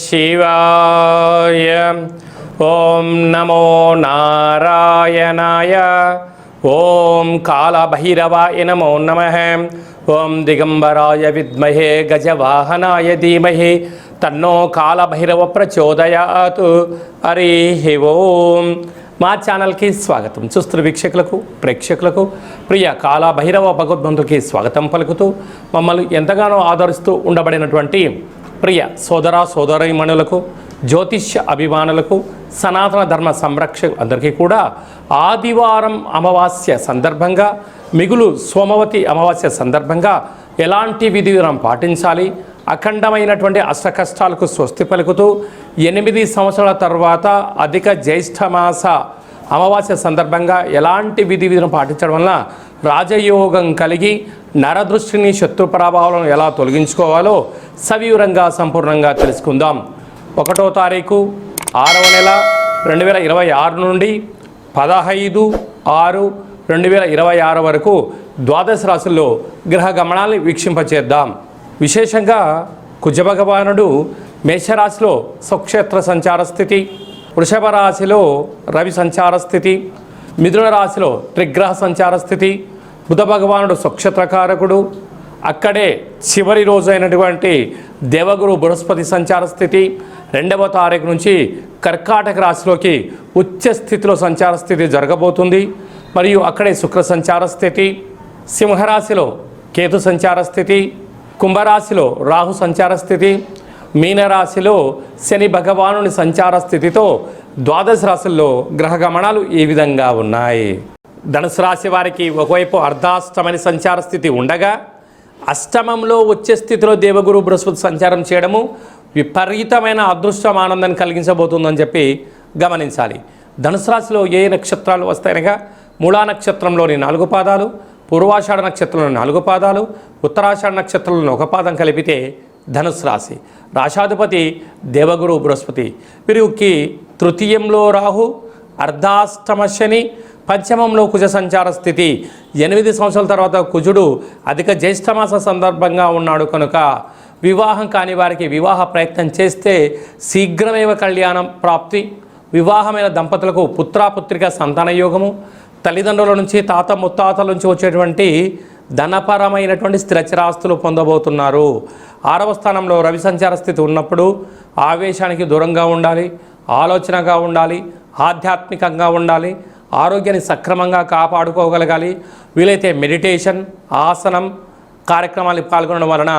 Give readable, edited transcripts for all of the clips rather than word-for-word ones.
శివాయ. ఓం నమో నారాయణాయ. ఓం కాళభైరవాయ నమో నమః. ఓం దిగంబరాయ విద్మహే గజవాహనాయ ధీమహి తన్నో కాళభైరవ ప్రచోదయాత్. హరి ఓం. మా ఛానల్కి స్వాగతం. చూస్తున్న వీక్షకులకు ప్రేక్షకులకు ప్రియ కాళభైరవ భగవద్బంధుకి స్వాగతం పలుకుతూ మమ్మల్ని ఎంతగానో ఆదరిస్తూ ఉండబడినటువంటి ప్రియ సోదర సోదరీమణులకు, జ్యోతిష్య అభిమానులకు, సనాతన ధర్మ సంరక్షకులు అందరికీ కూడా ఆదివారం అమావాస్య సందర్భంగా, మిగులు సోమవతి అమావాస్య సందర్భంగా ఎలాంటి విధి విధానం పాటించాలి, అఖండమైనటువంటి అష్టకష్టాలకు స్వస్తి పలుకుతూ 8 సంవత్సరాల తర్వాత అధిక జ్యేష్ఠమాస అమావాస్య సందర్భంగా ఎలాంటి విధి విధానం పాటించడం వలన రాజయోగం కలిగి నరదృష్టిని, శత్రు ప్రభావాలను ఎలా తొలగించుకోవాలో సవివరంగా సంపూర్ణంగా తెలుసుకుందాం. 1వ తారీఖు 6వ నెల 2026 నుండి 15/6/2026 వరకు ద్వాదశ రాశుల్లో గ్రహ గమనాన్ని వీక్షింపచేద్దాం. విశేషంగా కుజభగవానుడు మేషరాశిలో స్వక్షేత్ర సంచార స్థితి, వృషభ రాశిలో రవి సంచార స్థితి, మిథున రాశిలో త్రిగ్రహ సంచార స్థితి, బుధ భగవానుడు స్వక్షేత్రకారకుడు, అక్కడే చివరి రోజు అయినటువంటి దేవగురు బృహస్పతి సంచార స్థితి, 2వ తారీఖు నుంచి కర్కాటక రాశిలోకి ఉచ్చ స్థితిలో సంచార స్థితి జరగబోతుంది. మరియు అక్కడే శుక్ర సంచార స్థితి, సింహరాశిలో కేతు సంచార స్థితి, కుంభరాశిలో రాహు సంచార స్థితి, మీనరాశిలో శని భగవానుని సంచార స్థితితో ద్వాదశ రాశుల్లో గ్రహ గమనాలు ఈ విధంగా ఉన్నాయి. ధనుసు రాశి వారికి ఒకవైపు అర్ధాష్టమని సంచార స్థితి ఉండగా, అష్టమంలో వచ్చే స్థితిలో దేవగురు బృహస్పతి సంచారం చేయడము విపరీతమైన అదృష్టం, ఆనందాన్ని కలిగించబోతుందని చెప్పి గమనించాలి. ధనుసు రాశిలో ఏ నక్షత్రాలు వస్తాయనగా, మూలా నక్షత్రంలోని 4 పాదాలు, పూర్వాషాఢ నక్షత్రంలోని 4 పాదాలు, ఉత్తరాషాఢ నక్షత్రంలోని 1 పాదం కలిపితే ధనుసు రాశి. రాశాధిపతి దేవగురు బృహస్పతి. వీరికి తృతీయంలో రాహు, అర్ధాష్టమ శని, పంచమంలో కుజ సంచార స్థితి. 8 సంవత్సరాల తర్వాత కుజుడు అధిక జ్యేష్ఠమాస సందర్భంగా ఉన్నాడు కనుక వివాహం కాని వారికి వివాహ ప్రయత్నం చేస్తే శీఘ్రమేవ కళ్యాణం ప్రాప్తి, వివాహమైన దంపతులకు పుత్రాపుత్రిక సంతాన యోగము, తల్లిదండ్రుల నుంచి తాత ముత్తాతల నుంచి వచ్చేటువంటి ధనపరమైనటువంటి స్థిరచరాస్తులు పొందబోతున్నారు. 6వ స్థానంలో రవి సంచార స్థితి ఉన్నప్పుడు ఆవేశానికి దూరంగా ఉండాలి, ఆలోచనగా ఉండాలి, ఆధ్యాత్మికంగా ఉండాలి, ఆరోగ్యాన్ని సక్రమంగా కాపాడుకోగలగాలి. వీలైతే మెడిటేషన్, ఆసనం కార్యక్రమాలు పాల్గొనడం వలన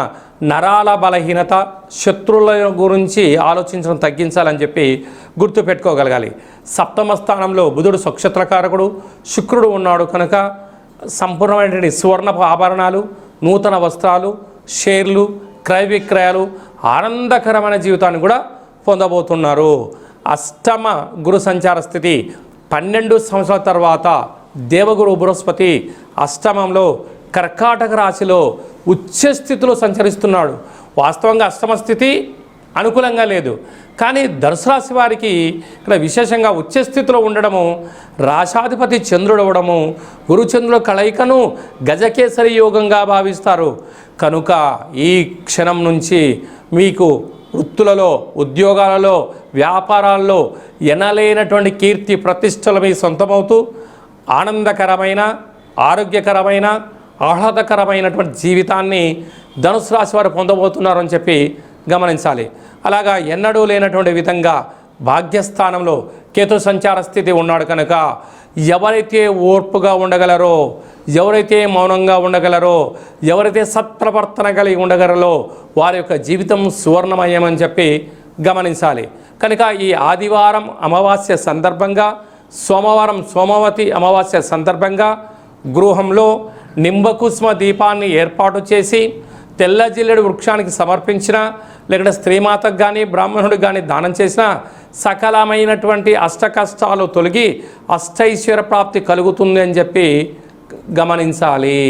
నరాల బలహీనత, శత్రువుల గురించి ఆలోచించడం తగ్గించాలని చెప్పి గుర్తుపెట్టుకోగలగాలి. 7వ స్థానంలో బుధుడు స్వక్షేత్రకారకుడు, శుక్రుడు ఉన్నాడు కనుక సంపూర్ణమైనటువంటి సువర్ణపు ఆభరణాలు, నూతన వస్త్రాలు, షేర్లు, క్రయ విక్రయాలు, ఆనందకరమైన జీవితాన్ని కూడా పొందబోతున్నారు. అష్టమ గురు సంచార స్థితి 12 సంవత్సరాల తర్వాత దేవగురు బృహస్పతి అష్టమంలో కర్కాటక రాశిలో ఉచ్చస్థితిలో సంచరిస్తున్నాడు. వాస్తవంగా అష్టమ స్థితి అనుకూలంగా లేదు, కానీ ధనుసు రాశి వారికి ఇక్కడ విశేషంగా ఉచ్చస్థితిలో ఉండడము, రాశాధిపతి చంద్రుడు అవ్వడము, గురుచంద్రుల కలయికను గజకేసరి యోగంగా భావిస్తారు. కనుక ఈ క్షణం నుంచి మీకు వృత్తులలో, ఉద్యోగాలలో, వ్యాపారాల్లో ఎనలేనటువంటి కీర్తి ప్రతిష్టలు మీ సొంతమవుతూ ఆనందకరమైన, ఆరోగ్యకరమైన, ఆహ్లాదకరమైనటువంటి జీవితాన్ని ధనుసు రాశి వారు పొందబోతున్నారని చెప్పి గమనించాలి. అలాగా ఎన్నడూ లేనటువంటి విధంగా భాగ్యస్థానంలో కేతు సంచార స్థితి ఉన్నాడు కనుక ఎవరైతే ఓర్పుగా ఉండగలరో, ఎవరైతే మౌనంగా ఉండగలరో, ఎవరైతే సత్ప్రవర్తన కలిగి ఉండగలరో వారి యొక్క జీవితం సువర్ణమయమని చెప్పి గమనించాలి. కనుక ఈ ఆదివారం అమావాస్య సందర్భంగా, సోమవారం సోమవతి అమావాస్య సందర్భంగా గృహంలో నింబకుస్మ దీపాన్ని ఏర్పాటు చేసి తెల్ల జిల్లెడు వృక్షానికి సమర్పించిన, లేకపోతే స్త్రీమాతకు కానీ బ్రాహ్మణుడికి కానీ దానం చేసిన సకలమైనటువంటి అష్టకష్టాలు తొలగి అష్టైశ్వర్య ప్రాప్తి కలుగుతుంది అని చెప్పి గమనించాలి.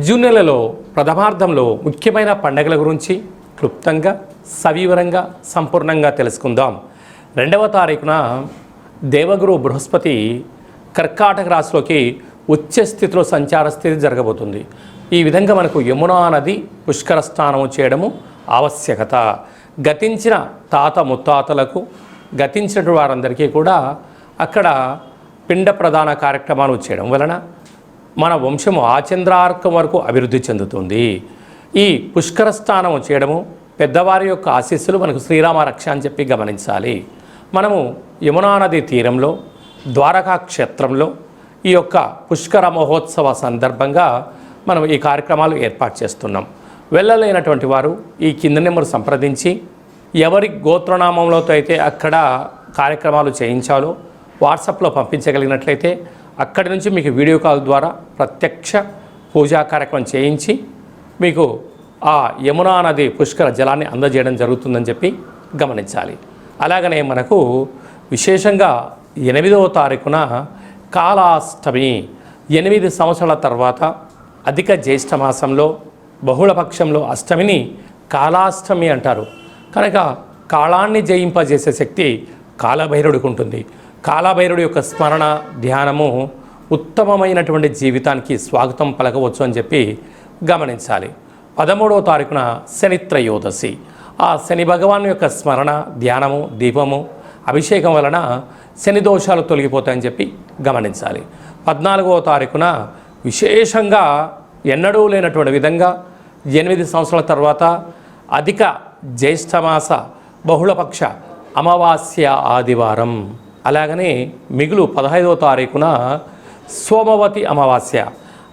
జూన్ నెలలో ప్రథమార్థంలో ముఖ్యమైన పండుగల గురించి క్లుప్తంగా, సవివరంగా, సంపూర్ణంగా తెలుసుకుందాం. 2వ తారీఖున దేవగురు బృహస్పతి కర్కాటక రాశిలోకి ఉచ్చ స్థితిలో సంచార స్థితి జరగబోతుంది. ఈ విధంగా మనకు యమునా నది పుష్కర స్నానం చేయడము ఆవశ్యకత. గతించిన తాత ముత్తాతలకు గతించిన వారందరికీ కూడా అక్కడ పిండ ప్రధాన కార్యక్రమాలు చేయడం వలన మన వంశము ఆచంద్రార్కం వరకు అభివృద్ధి చెందుతుంది. ఈ పుష్కర స్నానం చేయడము పెద్దవారి యొక్క ఆశీస్సులు మనకు శ్రీరామ రక్ష అని చెప్పి గమనించాలి. మనము యమునా నది తీరంలో ద్వారకా క్షేత్రంలో ఈ యొక్క పుష్కర మహోత్సవ సందర్భంగా మనం ఈ కార్యక్రమాలు ఏర్పాటు చేస్తున్నాం. వెళ్ళలేనటువంటి వారు ఈ కింద నెంబర్ సంప్రదించి ఎవరి గోత్రనామంలో అయితే అక్కడ కార్యక్రమాలు చేయించాలో వాట్సాప్లో పంపించగలిగినట్లయితే అక్కడి నుంచి మీకు వీడియో కాల్ ద్వారా ప్రత్యక్ష పూజా కార్యక్రమం చేయించి మీకు ఆ యమునా నది పుష్కర జలాన్ని అందజేయడం జరుగుతుందని చెప్పి గమనించాలి. అలాగనే మనకు విశేషంగా 8వ తారీఖున కాళాష్టమి, 8 సంవత్సరాల తర్వాత అధిక జ్యేష్ఠ మాసంలో బహుళపక్షంలో అష్టమిని కాళాష్టమి అంటారు. కనుక కాళాన్ని జయింపజేసే శక్తి కాలభైరవుడికి ఉంటుంది. కాలభైరవుడి యొక్క స్మరణ ధ్యానము ఉత్తమమైనటువంటి జీవితానికి స్వాగతం పలకవచ్చు అని చెప్పి గమనించాలి. 13వ తారీఖున శని త్రయోదశి. ఆ శని భగవాన్ యొక్క స్మరణ ధ్యానము దీపము అభిషేకం వలన శని దోషాలు తొలగిపోతాయని చెప్పి గమనించాలి. 14వ తారీఖున విశేషంగా ఎన్నడూ లేనటువంటి విధంగా 8 సంవత్సరాల తర్వాత అధిక జ్యేష్ఠమాస బహుళపక్ష అమావాస్య ఆదివారం. అలాగనే మిగులు 15వ తారీఖున సోమవతి అమావాస్య.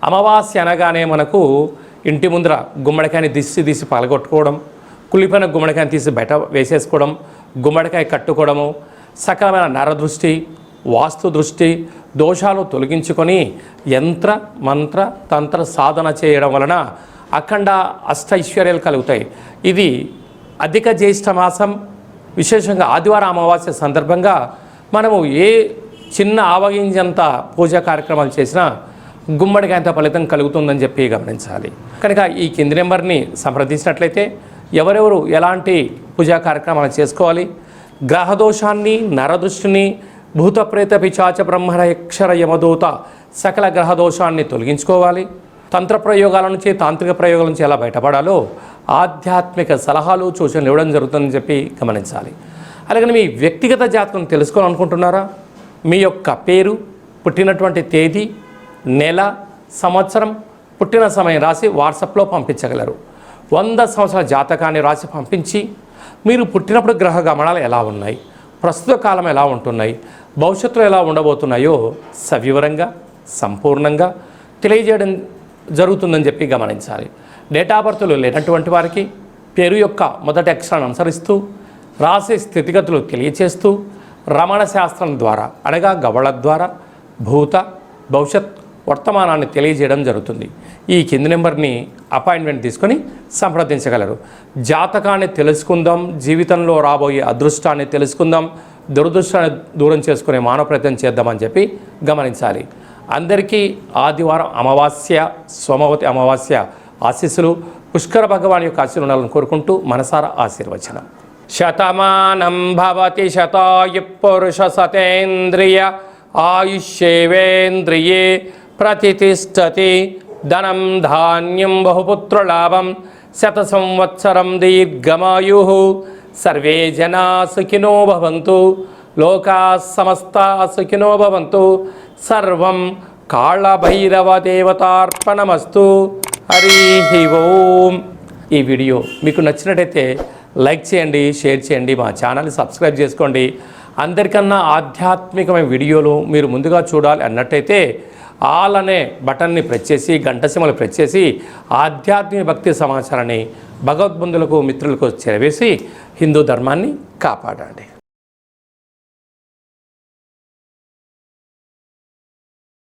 అమావాస్య అనగానే మనకు ఇంటి ముందర గుమ్మడికాయని తీసి పగలగొట్టుకోవడం, కులిపోయిన గుమ్మడికాయని తీసి బయట వేసేసుకోవడం, గుమ్మడికాయ కట్టుకోవడము, సకలమైన నరదృష్టి వాస్తు దృష్టి దోషాలు తొలగించుకొని యంత్ర మంత్ర తంత్ర సాధన చేయడం వలన అఖండ అష్టైశ్వర్యాలు కలుగుతాయి. ఇది అధిక జ్యేష్ఠ మాసం విశేషంగా ఆదివారం అమావాస్య సందర్భంగా మనము ఏ చిన్న ఆవగింజంత పూజా కార్యక్రమాలు చేసినా గుమ్మడికాయంత ఫలితం కలుగుతుందని చెప్పి గమనించాలి. కనుక ఈ కింది నెంబర్ని సంప్రదించినట్లయితే ఎవరెవరు ఎలాంటి పూజా కార్యక్రమాలు చేసుకోవాలి, గ్రహదోషాన్ని నరదృష్టిని భూత ప్రేత పిచాచ బ్రహ్మర యక్షర యమదూత సకల గ్రహదోషాన్ని తొలగించుకోవాలి, తంత్ర ప్రయోగాల నుంచి తాంత్రిక ప్రయోగాల నుంచి ఎలా బయటపడాలో ఆధ్యాత్మిక సలహాలు సూచనలు ఇవ్వడం జరుగుతుందని చెప్పి గమనించాలి. అలాగే మీ వ్యక్తిగత జాతకం తెలుసుకోవాలనుకుంటున్నారా? మీ యొక్క పేరు, పుట్టినటువంటి తేదీ, నెల, సంవత్సరం, పుట్టిన సమయం రాసి వాట్సాప్లో పంపించగలరు. 100 సంవత్సరాల జాతకాన్ని రాసి పంపించి మీరు పుట్టినప్పుడు గ్రహ గమనాలు ఎలా ఉన్నాయి, ప్రస్తుత కాలం ఎలా ఉంటున్నాయి, భవిష్యత్తులో ఎలా ఉండబోతున్నాయో సవివరంగా సంపూర్ణంగా తెలియజేయడం జరుగుతుందని చెప్పి గమనించాలి. డేటా బర్త్లు లేనటువంటి వారికి పేరు యొక్క మొదటి అక్షరాన్ని అనుసరిస్తూ రాసే స్థితిగతులు తెలియచేస్తూ రమణ శాస్త్రం ద్వారా అనగా గవళ ద్వారా భూత భవిష్యత్ వర్తమానాన్ని తెలియజేయడం జరుగుతుంది. ఈ కింది నెంబర్ని అపాయింట్మెంట్ తీసుకొని సంప్రదించగలరు. జాతకాన్ని తెలుసుకుందాం, జీవితంలో రాబోయే అదృష్టాన్ని తెలుసుకుందాం, దురదృష్టాన్ని దూరం చేసుకునే మానవ ప్రయత్నం చేద్దామని చెప్పి గమనించాలి. అందరికీ ఆదివారం అమావాస్య సోమవతి అమావాస్య ఆశీస్సులు పుష్కర భగవాన్ యొక్క ఆశీస్సులు ఉండాలని కోరుకుంటూ మనసారా ఆశీర్వచనం. శతమానం భవతి శతాయు పురుష సతేంద్రియ ఆయుష్యేవేంద్రియే ప్రతిష్టతి ధనం ధాన్యం బహుపుత్రలాభం శత సంవత్సరం దీర్ఘమాయు సర్వే జనా సుఖినో భవంతు లోకా సమస్తా సుఖినో భవంతు సర్వం కాళభైరవ దేవతార్పణమస్తు. హరి ఓం. ఈ వీడియో మీకు నచ్చినట్టయితే లైక్ చేయండి, షేర్ చేయండి, మా ఛానల్ని సబ్స్క్రైబ్ చేసుకోండి. అందరికన్నా ఆధ్యాత్మికమైన వీడియోలు మీరు ముందుగా చూడాలి అన్నట్టయితే ఆల్ అనే బటన్ని ప్రెస్ చేసి గంట సింబల్ ప్రెస్ చేసి ఆధ్యాత్మిక భక్తి సమాచారాన్ని భగవద్బంధులకు మిత్రులకు చేరవేసి హిందూ ధర్మాన్ని కాపాడండి.